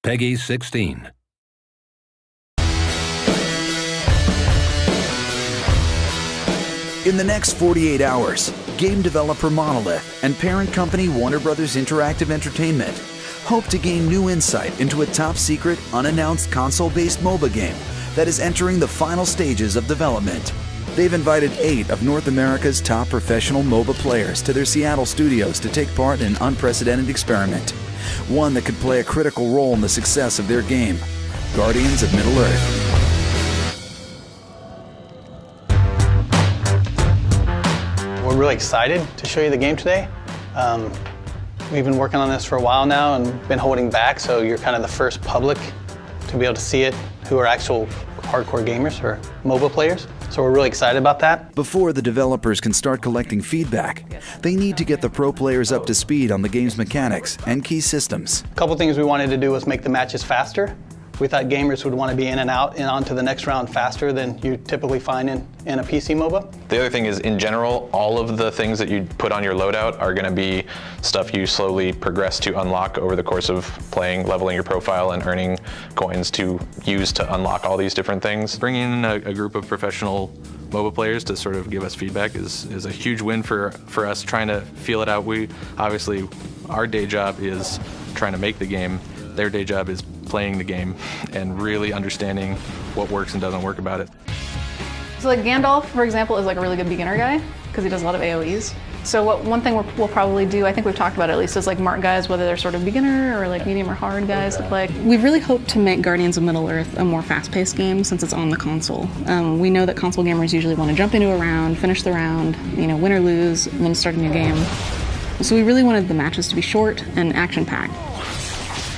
Peggy 16. In the next 48 hours, game developer Monolith and parent company Warner Bros. Interactive Entertainment hope to gain new insight into a top-secret, unannounced console-based MOBA game that is entering the final stages of development. They've invited 8 of North America's top professional MOBA players to their Seattle studios to take part in an unprecedented experiment, one that could play a critical role in the success of their game, Guardians of Middle-earth. We're really excited to show you the game today. We've been working on this for a while now and been holding back, so you're kind of the first public to be able to see it who are actual hardcore gamers or MOBA players. So we're really excited about that. Before the developers can start collecting feedback, they need to get the pro players up to speed on the game's mechanics and key systems. A couple things we wanted to do was make the matches faster. We thought gamers would want to be in and out and on to the next round faster than you typically find in a PC MOBA. The other thing is, in general, all of the things that you put on your loadout are going to be stuff you slowly progress to unlock over the course of playing, leveling your profile, and earning coins to use to unlock all these different things. Bringing in a group of professional MOBA players to sort of give us feedback is a huge win for us trying to feel it out. Obviously, our day job is trying to make the game. Their day job is playing the game and really understanding what works and doesn't work about it. So like Gandalf, for example, is like a really good beginner guy because he does a lot of AoEs. So one thing we'll probably do, I think we've talked about it at least, is like mark guys, whether they're sort of beginner or like medium or hard guys to play. We really hope to make Guardians of Middle-earth a more fast-paced game since it's on the console. We know that console gamers usually want to jump into a round, finish the round, win or lose, and then start a new game. So we really wanted the matches to be short and action-packed.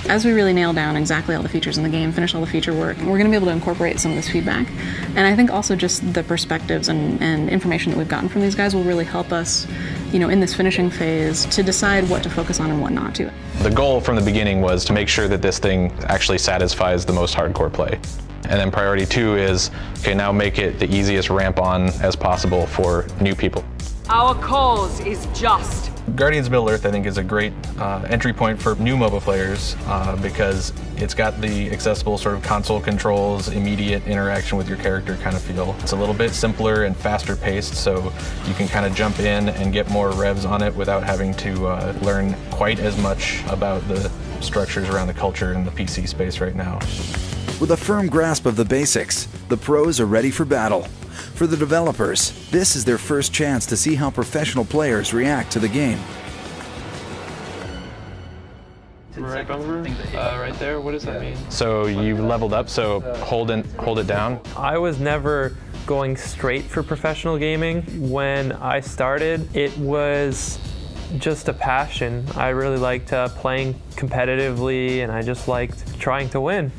As we really nail down exactly all the features in the game, finish all the feature work, we're going to be able to incorporate some of this feedback. And I think also just the perspectives and information that we've gotten from these guys will really help us, in this finishing phase to decide what to focus on and what not to. The goal from the beginning was to make sure that this thing actually satisfies the most hardcore play. And then priority 2 is, okay, now make it the easiest ramp on as possible for new people. Our cause is just. Guardians of Middle-earth, I think, is a great entry point for new MOBA players because it's got the accessible sort of console controls, immediate interaction with your character kind of feel. It's a little bit simpler and faster paced, so you can kind of jump in and get more revs on it without having to learn quite as much about the structures around the culture in the PC space right now. With a firm grasp of the basics, the pros are ready for battle. For the developers, this is their first chance to see how professional players react to the game. Right bumper, right there, what does that mean? So you leveled up, so hold it down. I was never going straight for professional gaming. When I started, it was just a passion. I really liked playing competitively, and I just liked trying to win.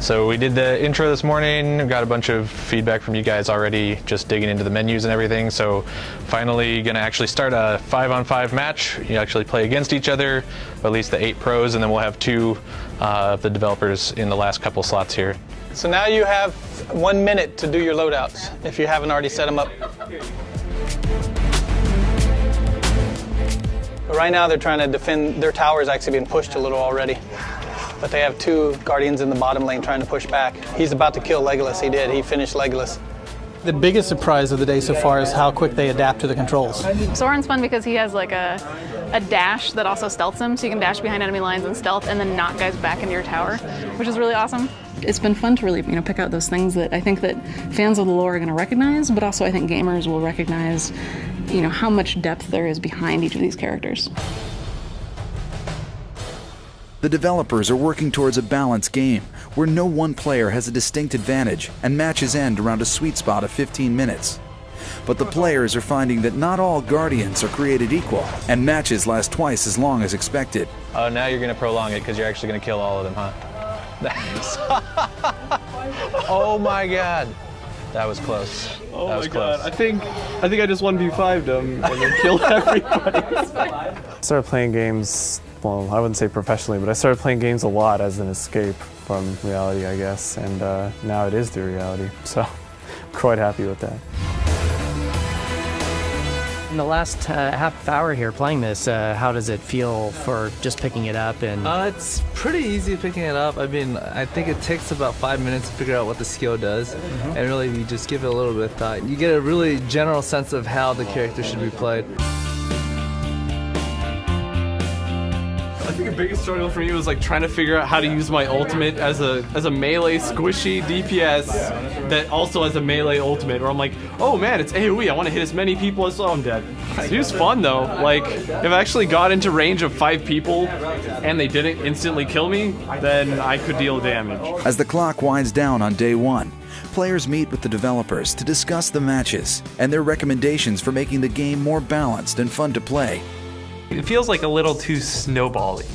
So we did the intro this morning, got a bunch of feedback from you guys already, just digging into the menus and everything. So finally gonna actually start a 5-on-5 match. You actually play against each other, at least the 8 pros, and then we'll have 2 of the developers in the last couple slots here. So now you have 1 minute to do your loadouts if you haven't already set them up. But right now they're trying to defend, their tower is actually being pushed a little already. But they have 2 Guardians in the bottom lane trying to push back. He's about to kill Legolas. He did. He finished Legolas. The biggest surprise of the day so far is how quick they adapt to the controls. Soren's fun because he has like a dash that also stealths him, so you can dash behind enemy lines and stealth and then knock guys back into your tower, which is really awesome. It's been fun to really pick out those things that I think that fans of the lore are going to recognize, but also I think gamers will recognize how much depth there is behind each of these characters. The developers are working towards a balanced game where no one player has a distinct advantage and matches end around a sweet spot of 15 minutes. But the players are finding that not all Guardians are created equal and matches last twice as long as expected. Oh, now you're going to prolong it because you're actually going to kill all of them, huh? Oh my god. That was close. Oh that was my close. god. I think I just 1v5'd them and then killed everybody. I started playing games, well, I wouldn't say professionally, but I started playing games a lot as an escape from reality, I guess, and now it is the reality, so I'm quite happy with that. In the last half hour here playing this, how does it feel for just picking it up? And it's pretty easy picking it up. I mean, I think it takes about 5 minutes to figure out what the skill does, and really you just give it a little bit of thought. You get a really general sense of how the character should be played. I think the biggest struggle for me was like trying to figure out how to use my ultimate as a melee squishy DPS that also has a melee ultimate, where I'm like, oh man, it's AoE, I want to hit as many people as I'm dead. It was fun though. Like, if I actually got into range of 5 people and they didn't instantly kill me, then I could deal damage. As the clock winds down on day 1, players meet with the developers to discuss the matches and their recommendations for making the game more balanced and fun to play. It feels like a little too snowbally.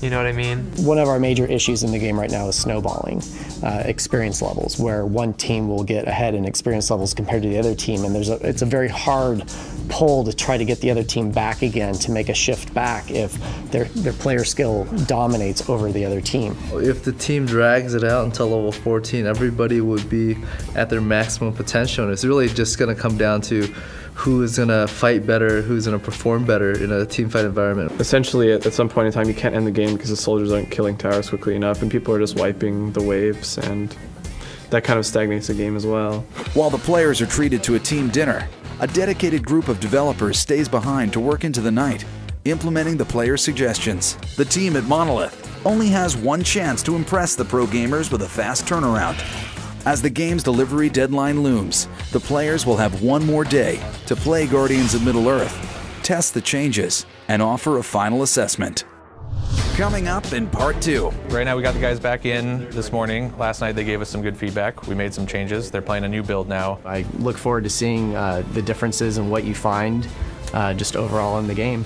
You know what I mean? one of our major issues in the game right now is snowballing, experience levels, where one team will get ahead in experience levels compared to the other team, and it's a very hard pull to try to get the other team back again, to make a shift back if their player skill dominates over the other team. If the team drags it out until level 14, everybody would be at their maximum potential, and it's really just going to come down to who is going to fight better, who's going to perform better in a team fight environment. Essentially, at some point in time, you can't end the game because the soldiers aren't killing towers quickly enough, and people are just wiping the waves, and that kind of stagnates the game as well. While the players are treated to a team dinner, a dedicated group of developers stays behind to work into the night, implementing the players' suggestions. The team at Monolith only has one chance to impress the pro gamers with a fast turnaround. As the game's delivery deadline looms, the players will have one more day to play Guardians of Middle-earth, test the changes, and offer a final assessment. Coming up in Part 2. Right now we got the guys back in this morning. Last night they gave us some good feedback. We made some changes. They're playing a new build now. I look forward to seeing the differences and what you find just overall in the game.